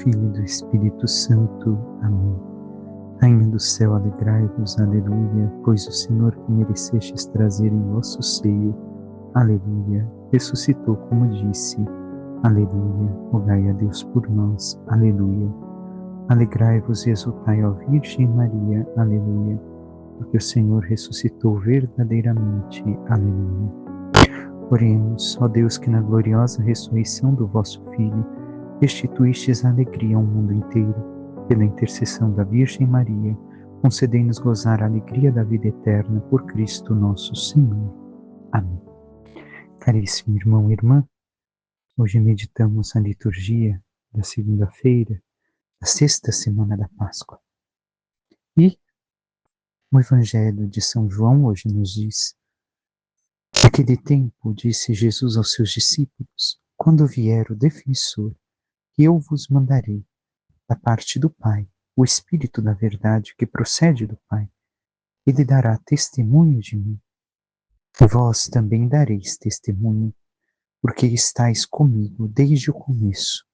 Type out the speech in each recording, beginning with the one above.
Filho e do Espírito Santo. Amém. Rainha do céu, alegrai-vos, aleluia, pois o Senhor que merecestes trazer em vosso seio, aleluia, ressuscitou como disse, aleluia, rogai a Deus por nós, aleluia. Alegrai-vos e exultai, ó Virgem Maria, aleluia, porque o Senhor ressuscitou verdadeiramente, aleluia. Oremos, ó Deus, que na gloriosa ressurreição do vosso Filho, restituístes a alegria ao mundo inteiro. Pela intercessão da Virgem Maria, concedei-nos gozar a alegria da vida eterna por Cristo nosso Senhor. Amém. Caríssimo irmão e irmã, hoje meditamos a liturgia da segunda-feira, da sexta semana da Páscoa. E o Evangelho de São João hoje nos diz: naquele tempo disse Jesus aos seus discípulos: quando vier o defensor, que eu vos mandarei da parte do Pai, o Espírito da verdade que procede do Pai, ele dará testemunho de mim. E vós também dareis testemunho, porque estáis comigo desde o começo.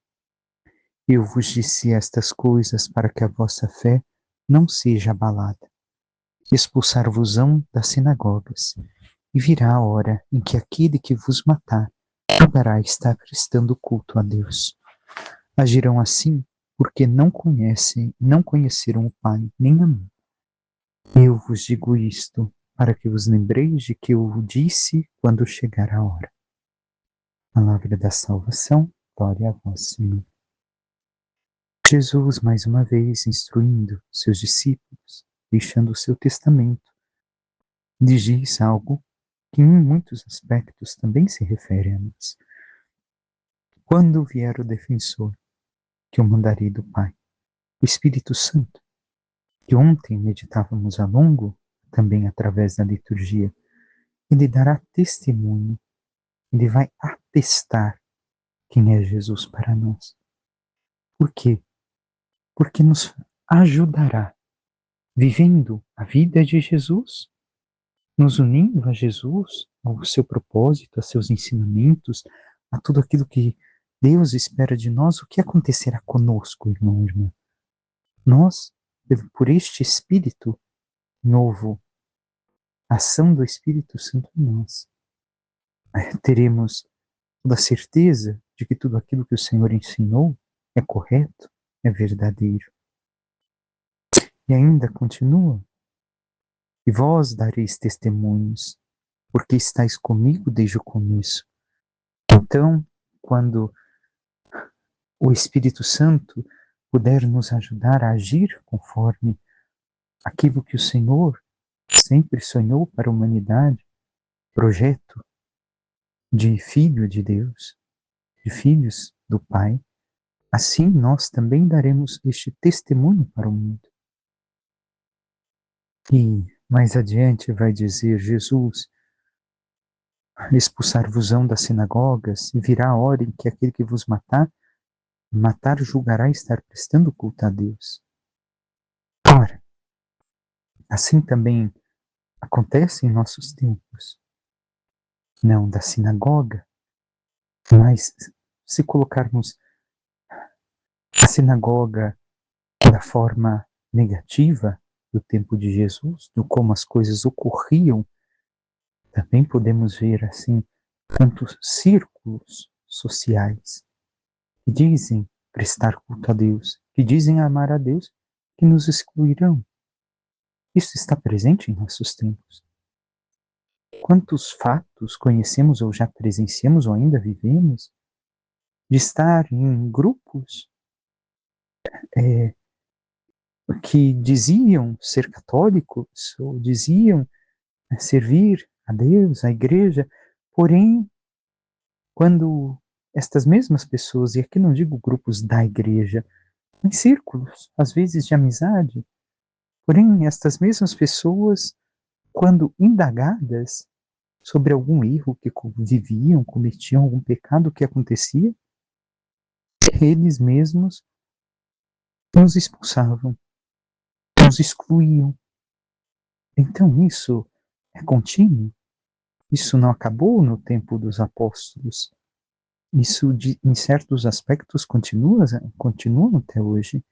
Eu vos disse estas coisas para que a vossa fé não seja abalada. Expulsar-vos-ão das sinagogas, e virá a hora em que aquele que vos matar julgará estar prestando culto a Deus. Agirão assim porque não conheceram o Pai, nem a mim. Eu vos digo isto, para que vos lembreis de que eu o disse quando chegar a hora. Palavra da salvação, glória a vós, Senhor. Jesus, mais uma vez, instruindo seus discípulos, deixando o seu testamento, lhes diz algo que em muitos aspectos também se refere a nós. Quando vier o defensor, que eu mandarei do Pai, o Espírito Santo, que ontem meditávamos a longo, também através da liturgia, ele dará testemunho, ele vai atestar quem é Jesus para nós. Por quê? Porque nos ajudará, vivendo a vida de Jesus, nos unindo a Jesus, ao seu propósito, a seus ensinamentos, a tudo aquilo que Deus espera de nós. O que acontecerá conosco, irmão e irmã? Nós, por este Espírito novo, a ação do Espírito Santo em nós, teremos toda a certeza de que tudo aquilo que o Senhor ensinou é correto, é verdadeiro. E ainda continua: e vós dareis testemunhos, porque estáis comigo desde o começo. Então, quando o Espírito Santo puder nos ajudar a agir conforme aquilo que o Senhor sempre sonhou para a humanidade, projeto de filho de Deus, de filhos do Pai, assim nós também daremos este testemunho para o mundo. E mais adiante vai dizer Jesus: expulsar-vos-ão das sinagogas, e virá a hora em que aquele que vos matar julgará estar prestando culto a Deus. Ora, assim também acontece em nossos tempos. Não da sinagoga, mas se colocarmos a sinagoga da forma negativa do tempo de Jesus, do como as coisas ocorriam, também podemos ver assim tantos círculos sociais que dizem prestar culto a Deus, que dizem amar a Deus, que nos excluirão. Isso está presente em nossos tempos. Quantos fatos conhecemos ou já presenciamos ou ainda vivemos de estar em grupos que diziam ser católicos ou diziam servir a Deus, a igreja, porém, quando estas mesmas pessoas, e aqui não digo grupos da igreja, em círculos, às vezes de amizade, porém, estas mesmas pessoas, quando indagadas sobre algum erro que viviam, cometiam algum pecado que acontecia, eles mesmos nos expulsavam, nos excluíam. Então isso é contínuo? Isso não acabou no tempo dos apóstolos? Isso, em certos aspectos, continua até hoje.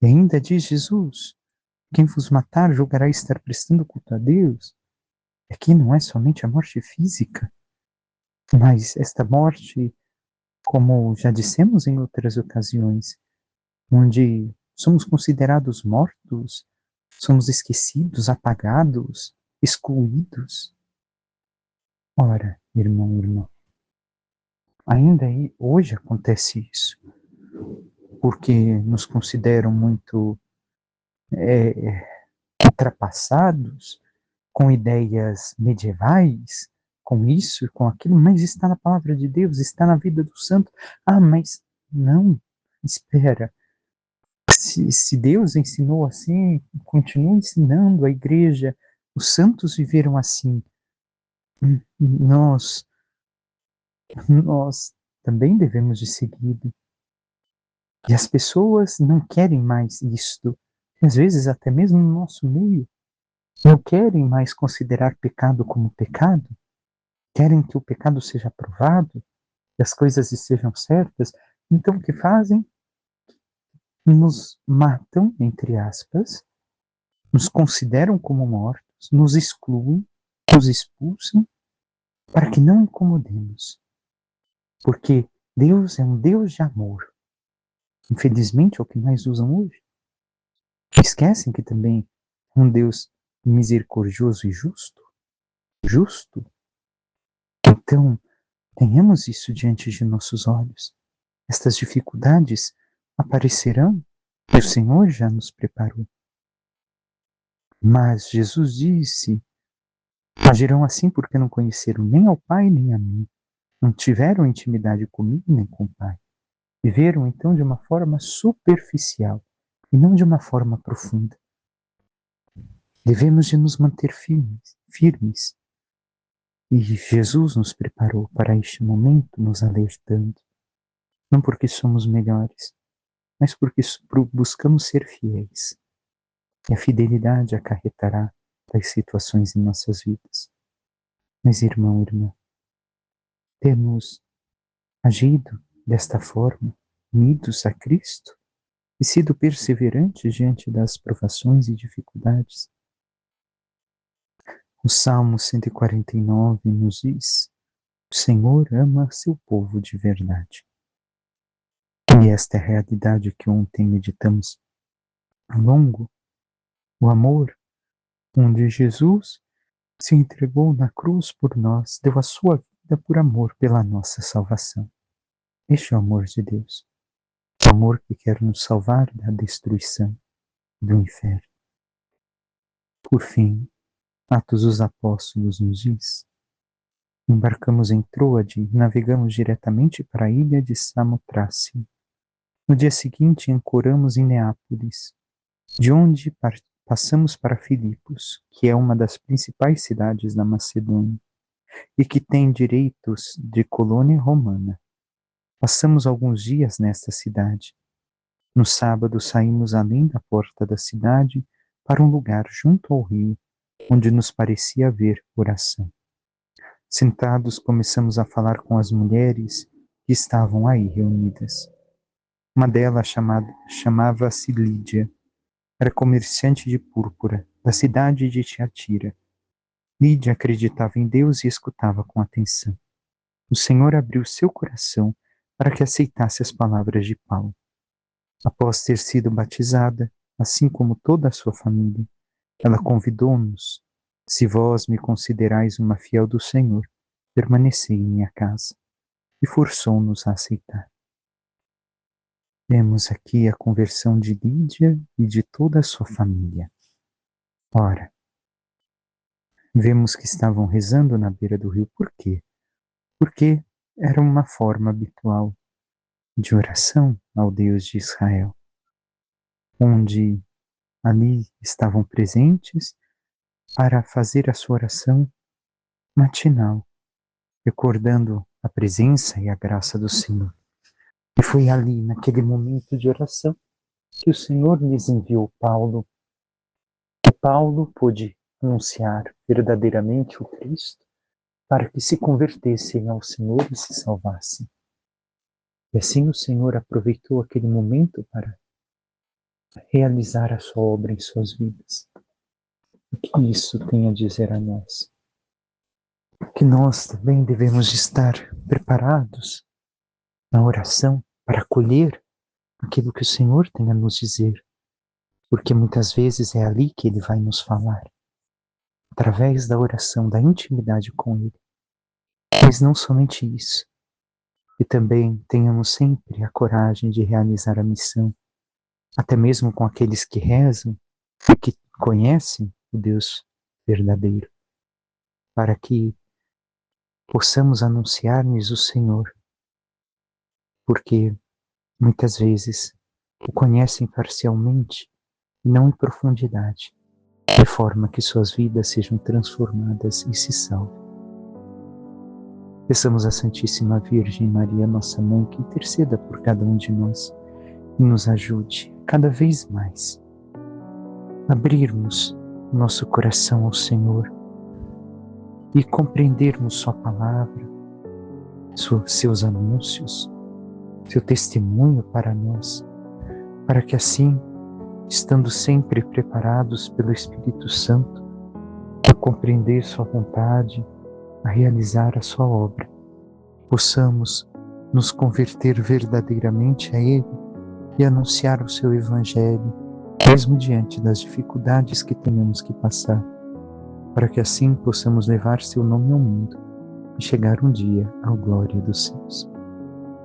E ainda diz Jesus: quem vos matar julgará estar prestando culto a Deus. Aqui não é somente a morte física, mas esta morte, como já dissemos em outras ocasiões, onde somos considerados mortos, somos esquecidos, apagados, excluídos. Ora, irmão, irmã, ainda hoje acontece isso, porque nos consideram muito é, ultrapassados, com ideias medievais, com isso e com aquilo, mas está na palavra de Deus, está na vida do santo. Ah, mas não, espera. Se Deus ensinou assim, continua ensinando a igreja, os santos viveram assim, nós, nós também devemos de seguir. E as pessoas não querem mais isto. Às vezes, até mesmo no nosso meio, não querem mais considerar pecado como pecado, querem que o pecado seja aprovado, que as coisas estejam certas. Então, o que fazem? Nos matam, entre aspas, nos consideram como mortos, nos excluem, nos expulsam, para que não incomodemos. Porque Deus é um Deus de amor. Infelizmente, é o que mais usam hoje. Esquecem que também é um Deus misericordioso e justo. Justo. Então, tenhamos isso diante de nossos olhos. Estas dificuldades aparecerão e o Senhor já nos preparou. Mas Jesus disse: agirão assim porque não conheceram nem ao Pai nem a mim. Não tiveram intimidade comigo nem com o Pai. Viveram então de uma forma superficial e não de uma forma profunda. Devemos de nos manter firmes. E Jesus nos preparou para este momento, nos alertando. Não porque somos melhores, mas porque buscamos ser fiéis. E a fidelidade acarretará das situações em nossas vidas. Mas, irmão, irmã, temos agido desta forma, unidos a Cristo, e sido perseverantes diante das provações e dificuldades. O Salmo 149 nos diz: o Senhor ama seu povo de verdade. E esta é a realidade que ontem meditamos ao longo, o amor, onde Jesus se entregou na cruz por nós, deu a sua vida por amor pela nossa salvação. Este é o amor de Deus. O amor que quer nos salvar da destruição, do inferno. Por fim, Atos dos Apóstolos nos diz: embarcamos em Troade e navegamos diretamente para a ilha de Samotrácia. No dia seguinte, ancoramos em Neápolis, de onde passamos para Filipos, que é uma das principais cidades da Macedônia e que tem direitos de colônia romana. Passamos alguns dias nesta cidade. No sábado, saímos além da porta da cidade para um lugar junto ao rio, onde nos parecia haver oração. Sentados, começamos a falar com as mulheres que estavam aí reunidas. Uma delas chamava-se Lídia. Era comerciante de púrpura, da cidade de Tiatira. Lídia acreditava em Deus e escutava com atenção. O Senhor abriu seu coração para que aceitasse as palavras de Paulo. Após ter sido batizada, assim como toda a sua família, ela convidou-nos: se vós me considerais uma fiel do Senhor, permanecei em minha casa. E forçou-nos a aceitar. Vemos aqui a conversão de Lídia e de toda a sua família. Ora, vemos que estavam rezando na beira do rio. Por quê? Porque era uma forma habitual de oração ao Deus de Israel, onde ali estavam presentes para fazer a sua oração matinal, recordando a presença e a graça do Senhor. E foi ali, naquele momento de oração, que o Senhor lhes enviou Paulo, e Paulo pôde anunciar verdadeiramente o Cristo, para que se convertessem ao Senhor e se salvassem. E assim o Senhor aproveitou aquele momento para realizar a sua obra em suas vidas. O que isso tem a dizer a nós? Que nós também devemos estar preparados na oração para acolher aquilo que o Senhor tem a nos dizer, porque muitas vezes é ali que Ele vai nos falar, através da oração, da intimidade com Ele. Mas não somente isso, e também tenhamos sempre a coragem de realizar a missão, até mesmo com aqueles que rezam e que conhecem o Deus verdadeiro, para que possamos anunciar-lhes o Senhor, porque muitas vezes o conhecem parcialmente e não em profundidade, de forma que suas vidas sejam transformadas e se salvem. Peçamos à Santíssima Virgem Maria, nossa Mãe, que interceda por cada um de nós e nos ajude cada vez mais a abrirmos nosso coração ao Senhor e compreendermos Sua palavra, seus anúncios, seu testemunho para nós, para que assim, estando sempre preparados pelo Espírito Santo a compreender Sua vontade, a realizar a Sua obra, possamos nos converter verdadeiramente a Ele e anunciar o Seu Evangelho, mesmo diante das dificuldades que tenhamos que passar, para que assim possamos levar Seu nome ao mundo e chegar um dia à glória dos céus.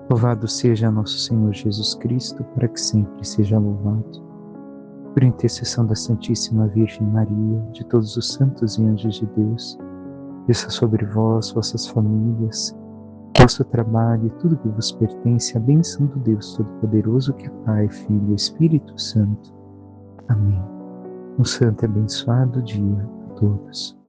Louvado seja nosso Senhor Jesus Cristo, para que sempre seja louvado. Por intercessão da Santíssima Virgem Maria, de todos os santos e anjos de Deus, desça sobre vós, vossas famílias, vosso trabalho e tudo que vos pertence, a bênção do Deus Todo-Poderoso, que é Pai, Filho e Espírito Santo. Amém. Um santo e abençoado dia a todos.